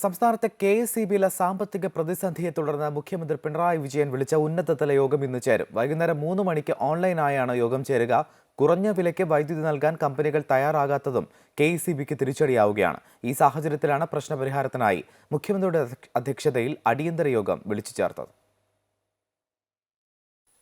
സംസ്ഥാനത്തെ കെ.എസ്.ഇ.ബിയിലെ സാമ്പത്തിക പ്രതിസന്ധിയെ തുടർന്ന് മുഖ്യമന്ത്രി പിണറായി വിജയൻ വിളിച്ച ഉന്നതതല യോഗം ഇന്ന് ചേരും. വൈകുന്നേരം 3 മണിക്ക് ഓൺലൈനായാണ് യോഗം ചേരുക. കുറഞ്ഞ വിലയ്ക്ക് വൈദ്യുതി നൽകാൻ കമ്പനികൾ തയ്യാറാകാത്തതും കെ.എസ്.ഇ.ബിക്ക് തിരിച്ചടിയാവുകയാണ്. ഈ സാഹചര്യത്തിലാണ് പ്രശ്നപരിഹാരത്തിനായി മുഖ്യമന്ത്രിയുടെ അധ്യക്ഷതയിൽ അടിയന്തര യോഗം വിളിച്ചു ചേർത്തത്.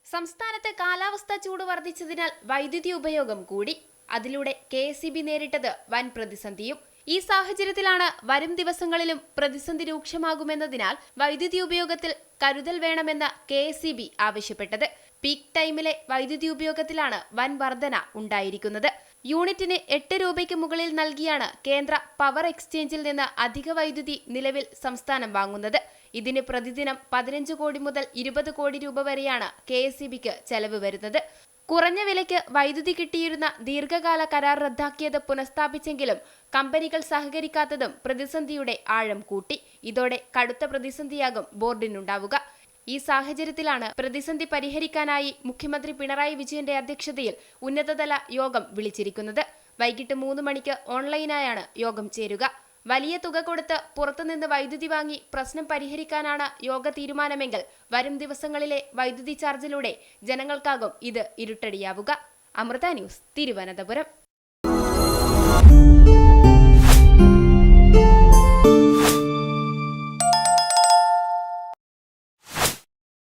സംസ്ഥാനത്ത് കാലാവസ്ഥാ ചൂട് വർദ്ധിച്ചതിനാൽ വൈദ്യുതി ഉപയോഗം കൂടി. അതിലൂടെ കെ.എസ്.ഇ.ബി നേരിട്ടത് വൻ പ്രതിസന്ധിയും. ഈ സാഹചര്യത്തിലാണ് വരും ദിവസങ്ങളിലും പ്രതിസന്ധി രൂക്ഷമാകുമെന്നതിനാൽ വൈദ്യുതി ഉപയോഗത്തിൽ കരുതൽ വേണമെന്ന് കെ.എസ്.ഇ.ബി ആവശ്യപ്പെട്ടത്. പീക്ക് ടൈമിലെ വൈദ്യുതി ഉപയോഗത്തിലാണ് വൻ വർധന ഉണ്ടായിരിക്കുന്നത്. യൂണിറ്റിന് 8 രൂപയ്ക്ക് മുകളിൽ നൽകിയാണ് കേന്ദ്ര പവർ എക്സ്ചേഞ്ചിൽ നിന്ന് അധിക വൈദ്യുതി നിലവിൽ സംസ്ഥാനം വാങ്ങുന്നത്. ഇതിന് പ്രതിദിനം 15 കോടി മുതൽ 20 കോടി രൂപ വരെയാണ് കെ.എസ്.ഇ.ബിക്ക് ചെലവ് വരുന്നത്. കുറഞ്ഞ വിലയ്ക്ക് വൈദ്യുതി കിട്ടിയിരുന്ന ദീർഘകാല കരാർ റദ്ദാക്കിയത് പുനഃസ്ഥാപിച്ചെങ്കിലും കമ്പനികൾ സഹകരിക്കാത്തതും പ്രതിസന്ധിയുടെ ആഴം കൂട്ടി. ഇതോടെ കടുത്ത പ്രതിസന്ധിയാകും ബോർഡിനുണ്ടാവുക. ഈ സാഹചര്യത്തിലാണ് പ്രതിസന്ധി പരിഹരിക്കാനായി മുഖ്യമന്ത്രി പിണറായി വിജയന്റെ അധ്യക്ഷതയിൽ ഉന്നതതല യോഗം വിളിച്ചിരിക്കുന്നത്. വൈകിട്ട് 3 മണിക്ക് ഓൺലൈനായാണ് യോഗം ചേരുക. വലിയ തുക കൊടുത്ത് പുറത്തുനിന്ന് വൈദ്യുതി വാങ്ങി പ്രശ്നം പരിഹരിക്കാനാണ് യോഗ തീരുമാനമെങ്കിൽ വരും ദിവസങ്ങളിലെ വൈദ്യുതി ചാർജിലൂടെ ജനങ്ങൾക്കാകും ഇത് ഇരുട്ടടിയാവുക. അമൃത ന്യൂസ്, തിരുവനന്തപുരം.